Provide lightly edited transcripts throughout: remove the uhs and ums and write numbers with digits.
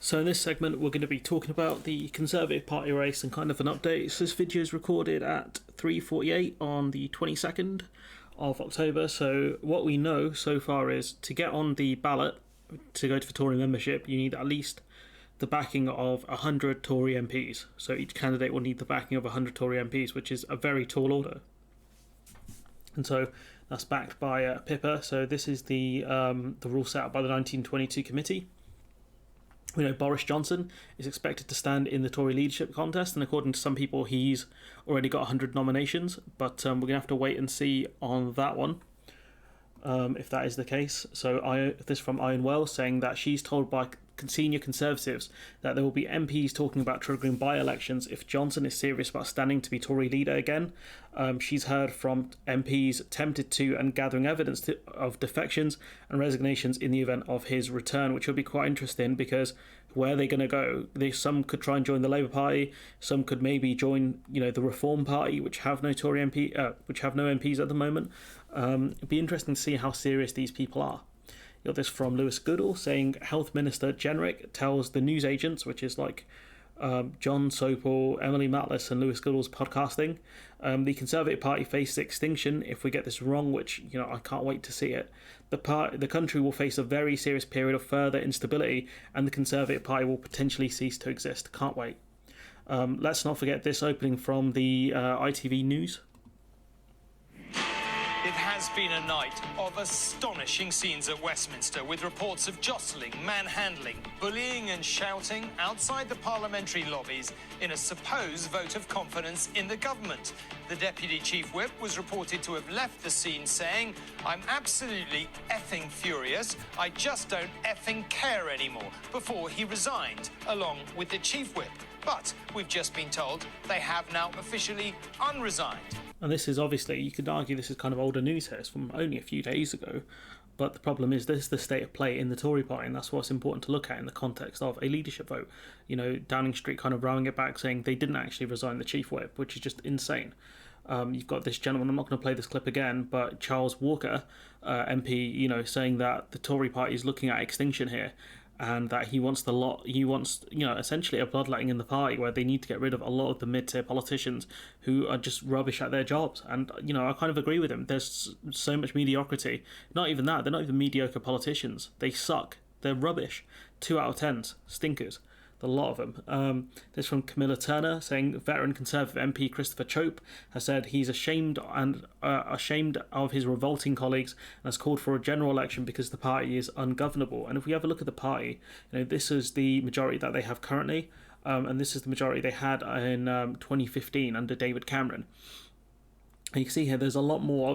So in this segment, we're going to be talking about the Conservative Party race and kind of an update. So this video is recorded at 3:48 on the 22nd of October. So what we know so far is to get on the ballot, to go to the Tory membership, you need at least the backing of 100 Tory MPs. So each candidate will need the backing of 100 Tory MPs, which is a very tall order. And so that's backed by Pippa. So this is the rule set out by the 1922 committee. We know Boris Johnson is expected to stand in the Tory leadership contest, and according to some people, he's already got 100 nominations, but we're going to have to wait and see on that one, if that is the case. So this from Ian Wells saying that she's told by senior Conservatives that there will be MPs talking about triggering by-elections if Johnson is serious about standing to be Tory leader again. She's heard from MPs tempted to and gathering evidence of defections and resignations in the event of his return, which will be quite interesting because where are they going to go? Some could try and join the Labour Party, some could maybe join, the Reform Party, which have no which have no MPs at the moment. It'd be interesting to see how serious these people are. Got this from Lewis Goodall saying Health Minister Jenrick tells the news agents, which is like John Sopel, Emily Matlis and Lewis Goodall's podcasting, the Conservative Party faces extinction if we get this wrong, which I can't wait to see it. The country will face a very serious period of further instability and the Conservative Party will potentially cease to exist. Can't wait. Let's not forget this opening from the ITV News. It has been a night of astonishing scenes at Westminster, with reports of jostling, manhandling, bullying and shouting outside the parliamentary lobbies in a supposed vote of confidence in the government. The Deputy Chief Whip was reported to have left the scene saying, "I'm absolutely effing furious, I just don't effing care anymore," before he resigned, along with the Chief Whip. But we've just been told they have now officially unresigned. And this is obviously, you could argue this is kind of older news here. It's from only a few days ago. But the problem is this is the state of play in the Tory party, and that's what's important to look at in the context of a leadership vote. Downing Street kind of rowing it back, saying they didn't actually resign the Chief Whip, which is just insane. You've got this gentleman, I'm not going to play this clip again, but Charles Walker, MP, saying that the Tory party is looking at extinction here. And that he wants essentially a bloodletting in the party where they need to get rid of a lot of the mid-tier politicians who are just rubbish at their jobs. And, I kind of agree with him. There's so much mediocrity. Not even that. They're not even mediocre politicians. They suck. They're rubbish. 2 out of 10s. Stinkers. A lot of them. This from Camilla Turner saying veteran Conservative MP Christopher Chope has said he's ashamed of his revolting colleagues and has called for a general election because the party is ungovernable. And if we have a look at the party, this is the majority that they have currently, and this is the majority they had in 2015 under David Cameron. And you can see here there's a lot more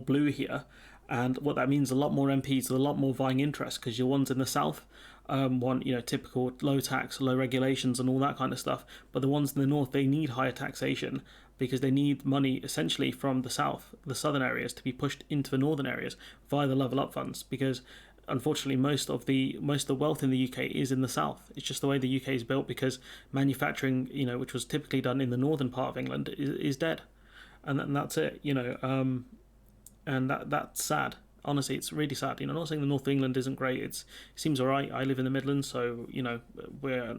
blue here. And what that means, a lot more MPs, a lot more vying interests, because your ones in the south want, typical low tax, low regulations and all that kind of stuff. But the ones in the north, they need higher taxation because they need money essentially from the south, the southern areas, to be pushed into the northern areas via the level up funds. Because unfortunately, most of the wealth in the UK is in the south. It's just the way the UK is built because manufacturing, which was typically done in the northern part of England, is dead, and that's it. And that's sad. Honestly, it's really sad. I'm not saying the north of England isn't great. It seems all right. I live in the Midlands, so we're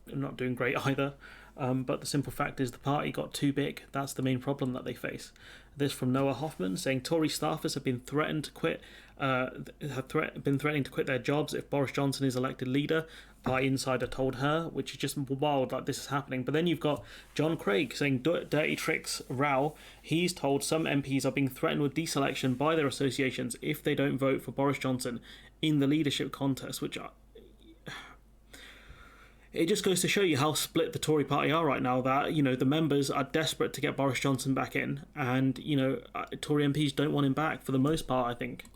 not doing great either. But the simple fact is the party got too big. That's the main problem that they face. This from Noah Hoffman saying Tory staffers have been threatening to quit their jobs if Boris Johnson is elected leader. Party insider told her, which is just wild, like this is happening. But then you've got John Craig saying dirty tricks row. He's told some MPs are being threatened with deselection by their associations if they don't vote for Boris Johnson in the leadership contest, which it just goes to show you how split the Tory party are right now, that, the members are desperate to get Boris Johnson back in, and, Tory MPs don't want him back for the most part, I think.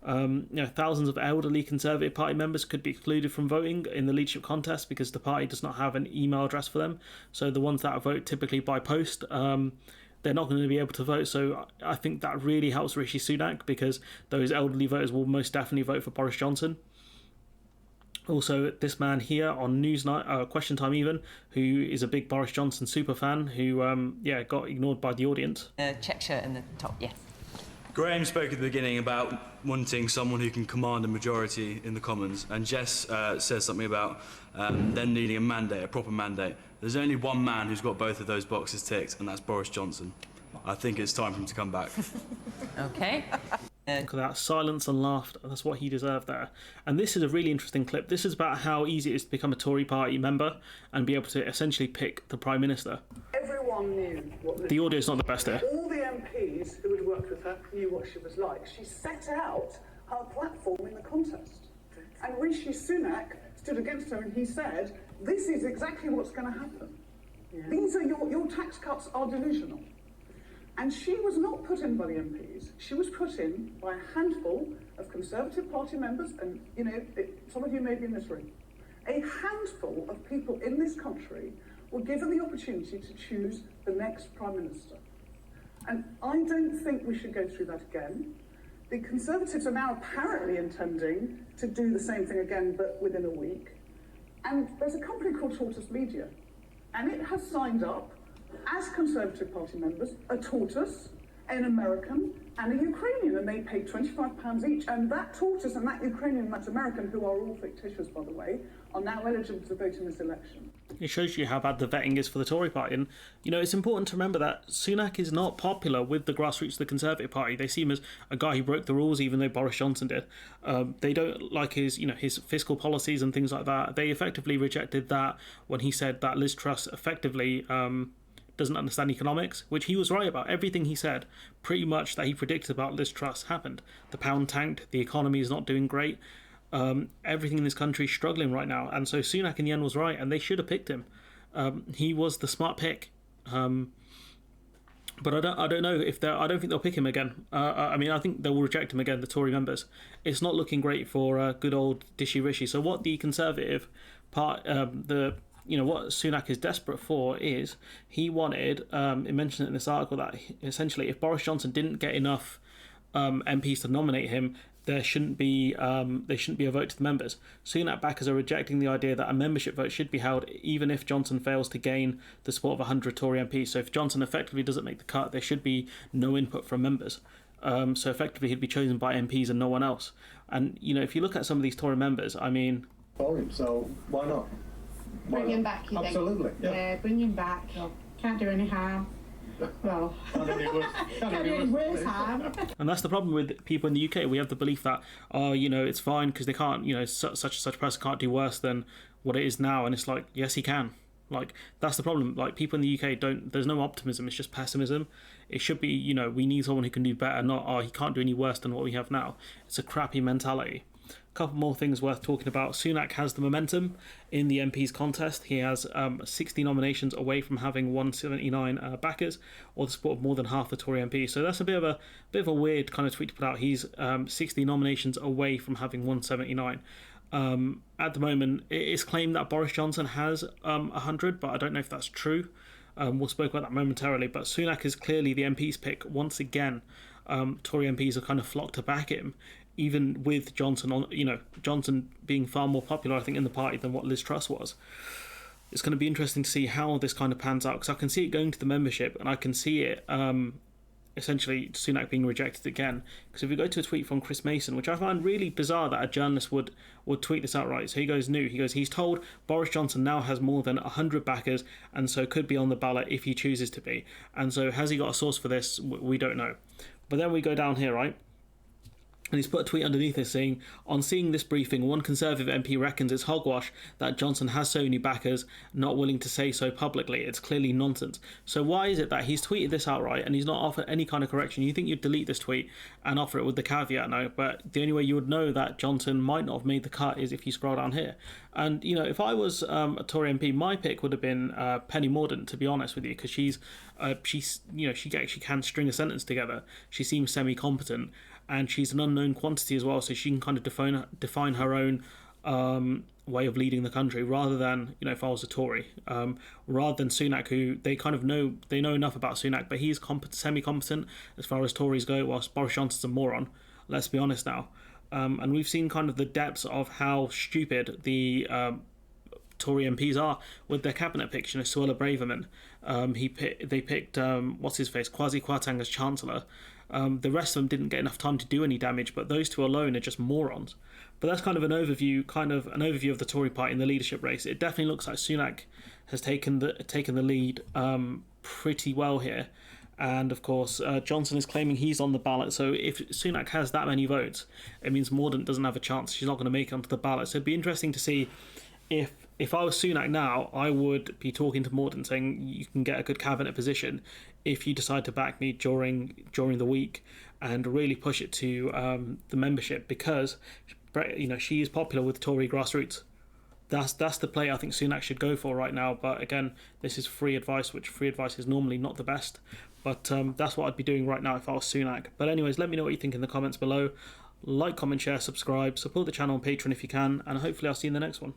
Thousands of elderly Conservative Party members could be excluded from voting in the leadership contest because the party does not have an email address for them. So the ones that vote typically by post, they're not going to be able to vote. So I think that really helps Rishi Sunak because those elderly voters will most definitely vote for Boris Johnson. Also, this man here on Newsnight, Question Time even, who is a big Boris Johnson super fan, who got ignored by the audience. Check shirt in the top, yeah. Graham spoke at the beginning about wanting someone who can command a majority in the Commons, and Jess says something about them needing a mandate, a proper mandate. There's only one man who's got both of those boxes ticked, and that's Boris Johnson. I think it's time for him to come back. Okay. Look at that, silence and laughter. That's what he deserved there. And this is a really interesting clip. This is about how easy it is to become a Tory party member and be able to essentially pick the Prime Minister. Everyone knew what the audio is not the best there. All the MPs who had worked with her knew what she was like. She set out her platform in the contest. And Rishi Sunak stood against her and he said, this is exactly what's going to happen. Yeah. These are your tax cuts are delusional. And she was not put in by the MPs. She was put in by a handful of Conservative Party members, and some of you may be in this room. A handful of people in this country were given the opportunity to choose the next Prime Minister. And I don't think we should go through that again. The Conservatives are now apparently intending to do the same thing again, but within a week. And there's a company called Tortoise Media, and it has signed up as Conservative Party members, a tortoise, an American, and a Ukrainian, and they pay £25 each. And that tortoise and that Ukrainian and that American, who are all fictitious, by the way, are now eligible to vote in this election. It shows you how bad the vetting is for the Tory party. And, it's important to remember that Sunak is not popular with the grassroots of the Conservative Party. They see him as a guy who broke the rules, even though Boris Johnson did. They don't like his fiscal policies and things like that. They effectively rejected that when he said that Liz Truss effectively doesn't understand economics, which he was right about. Everything he said, pretty much that he predicted about Liz Truss happened. The pound tanked, the economy is not doing great, everything in this country is struggling right now, and so Sunak in the end was right, and they should have picked him. He was the smart pick. But I don't know if I don't think they'll pick him again. I think they will reject him again, the Tory members. It's not looking great for good old Dishy Rishi. So what the Conservative part, what Sunak is desperate for is he wanted, it mentioned in this article that essentially if Boris Johnson didn't get enough MPs to nominate him, there shouldn't be a vote to the members. Sunak backers are rejecting the idea that a membership vote should be held even if Johnson fails to gain the support of 100 Tory MPs. So if Johnson effectively doesn't make the cut, there should be no input from members. So effectively he'd be chosen by MPs and no one else. And if you look at some of these Tory members, so why not? Bring him back, you Absolutely, think? Yeah, bring him back. Can't do any harm. Well, can't do any worse harm. And that's the problem with people in the UK. We have the belief that, it's fine because they can't, such and such person can't do worse than what it is now. And it's like, yes, he can. Like, that's the problem. Like, people in the UK there's no optimism. It's just pessimism. It should be, we need someone who can do better, not, he can't do any worse than what we have now. It's a crappy mentality. Couple more things worth talking about. Sunak has the momentum in the MPs contest. He has 60 nominations away from having 179 backers, or the support of more than half the Tory MPs. So that's a bit of a weird kind of tweet to put out. He's 60 nominations away from having 179. At the moment, it is claimed that Boris Johnson has 100, but I don't know if that's true. We'll speak about that momentarily. But Sunak is clearly the MPs pick once again. Tory MPs are kind of flocked to back him, even with Johnson Johnson being far more popular, I think, in the party than what Liz Truss was. It's going to be interesting to see how this kind of pans out, because I can see it going to the membership, and I can see it essentially Sunak being rejected again. Because if we go to a tweet from Chris Mason, which I find really bizarre that a journalist would tweet this outright. So he goes, he's told Boris Johnson now has more than 100 backers, and so could be on the ballot if he chooses to be. And so has he got a source for this? We don't know. But then we go down here, right? And he's put a tweet underneath this saying, on seeing this briefing, one Conservative MP reckons it's hogwash that Johnson has so many backers, not willing to say so publicly. It's clearly nonsense. So why is it that he's tweeted this outright and he's not offered any kind of correction? You think you'd delete this tweet and offer it with the caveat, no, but the only way you would know that Johnson might not have made the cut is if you scroll down here. And, if I was a Tory MP, my pick would have been Penny Mordaunt, to be honest with you, because she actually can string a sentence together. She seems semi-competent, and she's an unknown quantity as well, so she can kind of define her own way of leading the country, rather than, if I was a Tory, rather than Sunak, who they know enough about Sunak, but he's semi-competent as far as Tories go, whilst Boris Johnson's a moron. Let's be honest now. And we've seen kind of the depths of how stupid the Tory MPs are with their cabinet picks. Suella Braverman, they picked what's his face, Kwasi Kwarteng as Chancellor, The rest of them didn't get enough time to do any damage, but those two alone are just morons. But that's kind of an overview of the Tory party in the leadership race. It definitely looks like Sunak has taken the lead pretty well here. And of course, Johnson is claiming he's on the ballot. So if Sunak has that many votes, it means Mordaunt doesn't have a chance. She's not going to make it onto the ballot. So it'd be interesting to see if I was Sunak now, I would be talking to Mordaunt saying you can get a good cabinet position if you decide to back me during the week and really push it to the membership, because she is popular with Tory grassroots. That's the play I think Sunak should go for right now. But again, this is free advice, which free advice is normally not the best. But that's what I'd be doing right now if I was Sunak. But anyways, let me know what you think in the comments below. Like, comment, share, subscribe, support the channel on Patreon if you can, and hopefully I'll see you in the next one.